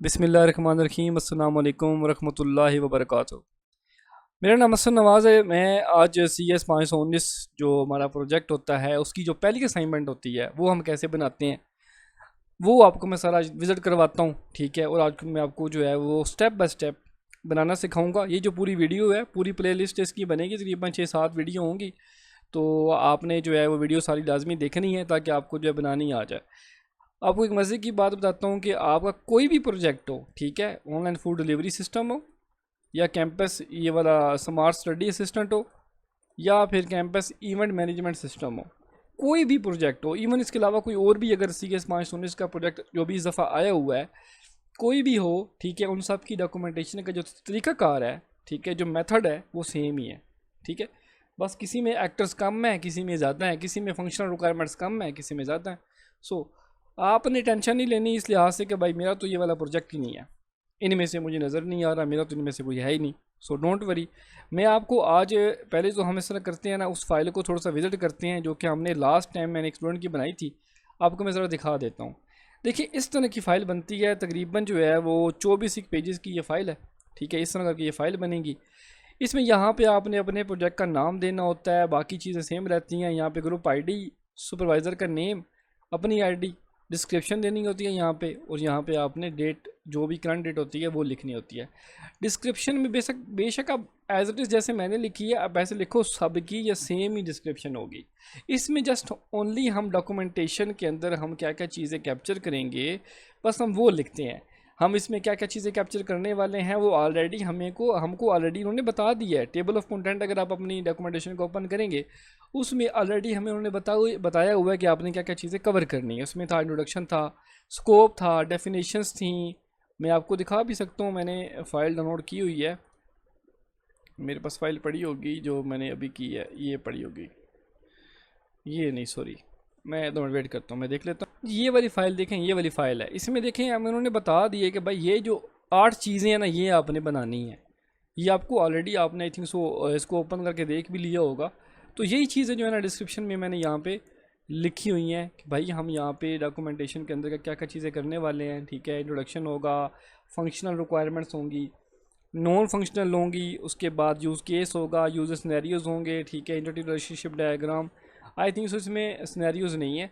बिस्मिल्लाहिर्रहमानिर्रहीम अस्सलाम वालेकुम वरहमतुल्लाहि वबरकातुहू। मेरा नाम असद नवाज़ है। मैं आज CS 519 जो हमारा प्रोजेक्ट होता है उसकी जो पहली असाइनमेंट होती है वो हम कैसे बनाते हैं वो आपको मैं सारा विज़िट करवाता हूँ, ठीक है। और आज मैं आपको जो है वो स्टेप बाय स्टेप बनाना सिखाऊंगा। ये जो पूरी वीडियो है, पूरी प्लेलिस्ट इसकी बनेगी, तकरीबन 6-7 वीडियो होंगी। तो आपने जो है वो वीडियो सारी लाजमी देखनी है ताकि आपको जो है बनानी आ जाए। आपको एक मज़े की बात बताता हूँ कि आपका कोई भी प्रोजेक्ट हो, ठीक है, ऑनलाइन फूड डिलीवरी सिस्टम हो या कैंपस ये वाला स्मार्ट स्टडी असिस्टेंट हो या फिर कैंपस इवेंट मैनेजमेंट सिस्टम हो, कोई भी प्रोजेक्ट हो, इवन इसके अलावा कोई और भी अगर CS 519 का प्रोजेक्ट जो भी इस दफ़ा आया हुआ है कोई भी हो, ठीक है, उन सब की डॉक्यूमेंटेशन का जो तरीक़ाकार है, ठीक है, जो मेथड है वो सेम ही है, ठीक है। बस किसी में एक्टर्स कम है, किसी में ज़्यादा है, किसी में फंक्शनल रिक्वायरमेंट्स कम है, किसी में ज़्यादा है। सो आपने टेंशन नहीं लेनी इस लिहाज से कि भाई मेरा तो ये वाला प्रोजेक्ट ही नहीं है, इनमें से मुझे नज़र नहीं आ रहा, मेरा तो इनमें से कोई है ही नहीं। So don't worry. मैं आपको आज पहले जो हम इस तरह करते हैं ना, उस फाइल को थोड़ा सा विज़िट करते हैं जो कि हमने लास्ट टाइम मैंने एक स्टूडेंट की बनाई थी। आपको मैं ज़रा दिखा देता हूँ। देखिए इस तरह की फ़ाइल बनती है, तकरीबन जो है वो 24 पेजेस की ये फ़ाइल है, ठीक है। इस तरह करके ये फ़ाइल बनेगी। इसमें यहाँ पे आपने अपने प्रोजेक्ट का नाम देना होता है, बाकी चीज़ें सेम रहती हैं। यहाँ पे ग्रुप आईडी, सुपरवाइज़र का नेम, अपनी आईडी, डिस्क्रिप्शन देनी होती है यहाँ पे, और यहाँ पे आपने डेट जो भी करंट डेट होती है वो लिखनी होती है। डिस्क्रिप्शन में बेशक आप एज इट इज़ जैसे मैंने लिखी है आप ऐसे लिखो, सबकी या सेम ही डिस्क्रिप्शन होगी। इसमें जस्ट ओनली हम डॉक्यूमेंटेशन के अंदर हम क्या क्या चीज़ें कैप्चर करेंगे, बस हम वो लिखते हैं। हम इसमें क्या क्या चीज़ें कैप्चर करने वाले हैं वो ऑलरेडी हमको ऑलरेडी उन्होंने बता दिया है। टेबल ऑफ कंटेंट अगर आप अपनी डॉक्यूमेंटेशन को ओपन करेंगे उसमें ऑलरेडी हमें उन्होंने बताया हुआ है कि आपने क्या क्या चीज़ें कवर करनी है। उसमें था इंट्रोडक्शन, था स्कोप, था डेफिनेशंस थी। मैं आपको दिखा भी सकता हूँ, मैंने फ़ाइल डाउनलोड की हुई है, मेरे पास फ़ाइल पड़ी होगी जो मैंने अभी की है, ये पड़ी होगी, ये नहीं सॉरी, मैं 2 मिनट वेट करता हूँ, मैं देख लेता हूँ। ये वाली फ़ाइल देखें, ये वाली फ़ाइल है। इसमें देखें हमें उन्होंने बता दिए कि भाई ये जो 8 चीज़ें हैं ना ये आपने बनानी है। ये आपको ऑलरेडी आपने आई थिंक सो इसको ओपन करके देख भी लिया होगा। तो यही चीज़ें जो है ना डिस्क्रिप्शन में मैंने यहाँ पे लिखी हुई हैं कि भाई हम यहाँ पे डॉक्यूमेंटेशन के अंदर क्या क्या चीज़ें करने वाले हैं, ठीक है। इंट्रोडक्शन होगा, फंक्शनल रिक्वायरमेंट्स होंगी, नॉन फंक्शनल होंगी, उसके बाद यूज़ केस होगा, यूज़र सिनेरियोज़ होंगे, ठीक है। Entity relationship diagram, I think so इसमें सिनेरियोज़ नहीं है,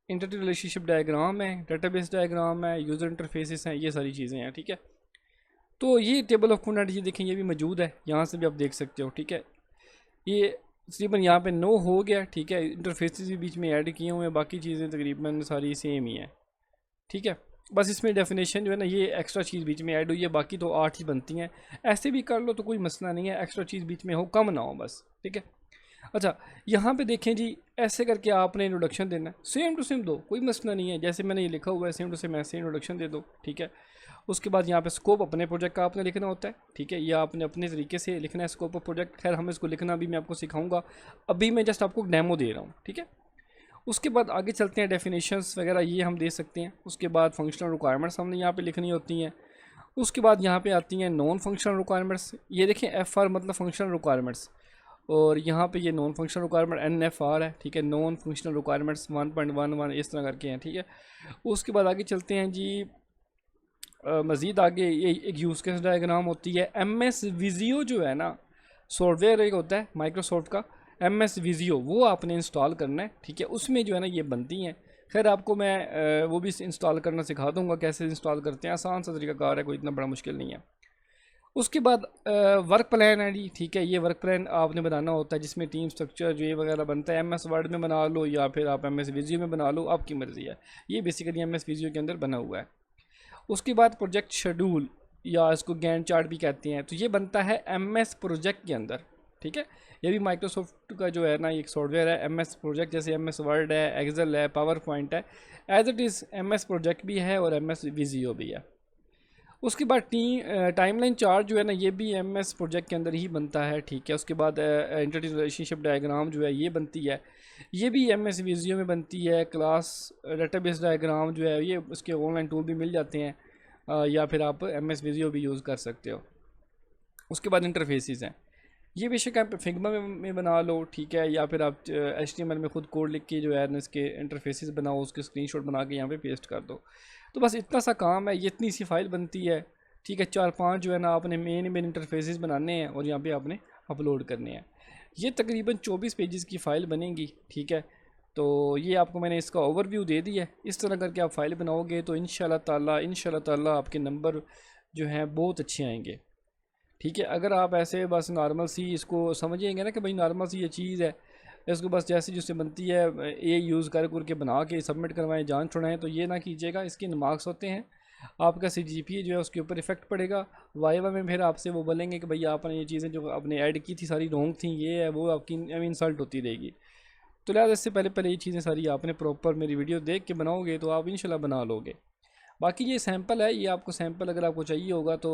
इंटरटिव रिलेशनशिप डायग्राम है, डेटाबेस डायग्राम है, यूज़र इंटरफेसेस हैं, ये सारी चीज़ें हैं, ठीक है। तो ये टेबल ऑफ कंटेंट ये देखें, ये भी मौजूद है, यहाँ से भी आप देख सकते हो, ठीक है। ये तकरीबन यहाँ पे 9 हो गया, ठीक है। इंटरफेसेस भी बीच में ऐड किए हुए हैं, बाकी चीज़ें तकरीबन सारी सेम ही हैं, ठीक है। बस इसमें डेफिनेशन जो है ना ये एक्स्ट्रा चीज़ बीच में ऐड हुई है, बाकी तो 8 ही बनती हैं। ऐसे भी कर लो तो कोई मसला नहीं है, एक्स्ट्रा चीज़ बीच में हो, कम ना हो बस, ठीक है। अच्छा, यहाँ पे देखें जी, ऐसे करके आपने इंट्रोडक्शन देना है, सेम टू सेम दो, कोई मसला नहीं है। जैसे मैंने ये लिखा हुआ है सेम टू सेम ऐसे इंट्रोडक्शन दे दो, ठीक है। उसके बाद यहाँ पे स्कोप अपने प्रोजेक्ट का आपने लिखना होता है, ठीक है। या आपने अपने तरीके से लिखना है स्कोप ऑफ प्रोजेक्ट। खैर हम इसको लिखना भी मैं आपको सिखाऊंगा, अभी मैं जस्ट आपको डेमो दे रहा हूँ, ठीक है। उसके बाद आगे चलते हैं, डेफिनेशंस वगैरह ये हम दे सकते हैं। उसके बाद फंक्शनल रिक्वायरमेंट्स हमने यहाँ पे लिखनी होती हैं। उसके बाद यहाँ पे आती हैं नॉन फंक्शनल रिक्वायरमेंट्स। ये देखें FR मतलब फंक्शनल रिक्वायरमेंट्स, और यहाँ पे ये नॉन फंक्शनल रिक्वायरमेंट NFR है, ठीक है। नॉन फंक्शनल रिक्वायरमेंट्स 1.11 इस तरह करके हैं, ठीक है। उसके बाद आगे चलते हैं जी, मज़ीद आगे ये एक यूज़ केस डायग्राम होती है। MS विजियो जो है ना, सॉफ्टवेयर एक होता है माइक्रोसॉफ्ट का, MS विजियो, वो आपने इंस्टॉल करना है, ठीक है। उसमें जो है ना ये बनती हैं। खैर आपको मैं वो भी इंस्टॉल करना सिखा दूंगा, कैसे इंस्टॉल करते हैं, आसान सा तरीकाकार है, कोई इतना बड़ा मुश्किल नहीं है। उसके बाद वर्क प्लान है जी, ठीक है। ये वर्क प्लान आपने बनाना होता है जिसमें टीम स्ट्रक्चर जो ये वगैरह बनता है। MS वर्ड में बना लो या फिर आप MS विजियो में बना लो, आपकी मर्ज़ी है। ये बेसिकली MS विजियो के अंदर बना हुआ है। उसके बाद प्रोजेक्ट शेड्यूल, या इसको गैंट चार्ट भी कहते हैं, तो ये बनता है MS प्रोजेक्ट के अंदर, ठीक है। ये भी माइक्रोसॉफ्ट का जो है ना एक सॉफ्टवेयर है MS प्रोजेक्ट, जैसे MS वर्ड है, एक्सेल है, पावर पॉइंट है, as it is MS Project भी है और MS विजियो भी है। उसके बाद टाइमलाइन चार्ट जो है ना ये भी MS प्रोजेक्ट के अंदर ही बनता है, ठीक है। उसके बाद एंटिटी रिलेशनशिप डायग्राम जो है ये बनती है, ये भी MS विजियो में बनती है। क्लास डेटाबेस डायग्राम जो है ये उसके ऑनलाइन टूल भी मिल जाते हैं, या फिर आप MS विजियो भी यूज़ कर सकते हो। उसके बाद इंटरफेसेस हैं, ये बेशक आप फिग्मा में बना लो, ठीक है, या फिर आप HTML में खुद कोड लिख के जो है ना इसके इंटरफेसेस बनाओ, उसके स्क्रीनशॉट बना के यहाँ पे पेस्ट कर दो। तो बस इतना सा काम है, ये इतनी सी फाइल बनती है, ठीक है। 4-5 जो है ना आपने मेन इंटरफेसेस बनाने हैं और यहाँ पे आपने अपलोड करने हैं। ये तकरीबन 24 पेजेस की फ़ाइल बनेगी, ठीक है। तो ये आपको मैंने इसका ओवरव्यू दे दिया है। इस तरह करके आप फाइल बनाओगे तो इंशाल्लाह ताला आपके नंबर जो हैं बहुत अच्छे आएंगे, ठीक है। अगर आप ऐसे बस नॉर्मल सी इसको समझेंगे ना कि भाई नॉर्मल सी ये चीज़ है, इसको बस जैसे जिससे बनती है ये यूज़ करके बना के सबमिट करवाएं, जान छुड़ाएं, तो ये ना कीजिएगा। इसके मार्क्स होते हैं, आपका CGPA जो है उसके ऊपर इफेक्ट पड़ेगा। वाइवा में फिर आपसे वो बोलेंगे कि भैया आपने ये चीज़ें जो आपने ऐड की थी सारी रॉन्ग थी, ये है वो, आपकी इंसल्ट होती रहेगी। तो लिहाजा इससे पहले पहले ये चीज़ें सारी आपने प्रॉपर मेरी वीडियो देख के बनाओगे तो आप इंशाल्लाह बना लोगे। बाकी ये सैंपल है, ये आपको सैंपल अगर आपको चाहिए होगा तो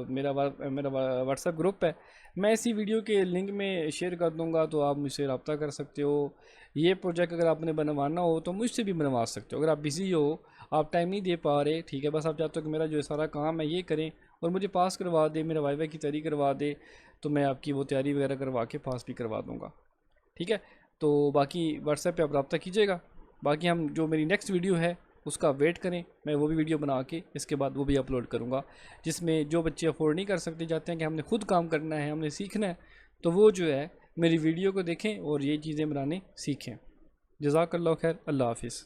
मेरा व्हाट्सएप ग्रुप है, मैं इसी वीडियो के लिंक में शेयर कर दूंगा, तो आप मुझसे रब्ता कर सकते हो। ये प्रोजेक्ट अगर आपने बनवाना हो तो मुझसे भी बनवा सकते हो। अगर आप बिज़ी हो, आप टाइम नहीं दे पा रहे, ठीक है, बस आप चाहते हो कि मेरा जो सारा काम है ये करें और मुझे पास करवा दे, मेरा वाइवा की तैयारी करवा दे, तो मैं आपकी वो तैयारी वगैरह करवा के पास भी करवा दूँगा, ठीक है। तो बाकी व्हाट्सएप पे आप रब्ता कीजिएगा। बाकी हम जो मेरी नेक्स्ट वीडियो है उसका वेट करें, मैं वो भी वीडियो बना के इसके बाद वो भी अपलोड करूँगा, जिसमें जो बच्चे अफोर्ड नहीं कर सकते, चाहते हैं कि हमने खुद काम करना है, हमने सीखना है, तो वो जो है मेरी वीडियो को देखें और ये चीज़ें बनाने सीखें। जज़ाकल्लाह खैर, अल्लाह हाफिज़।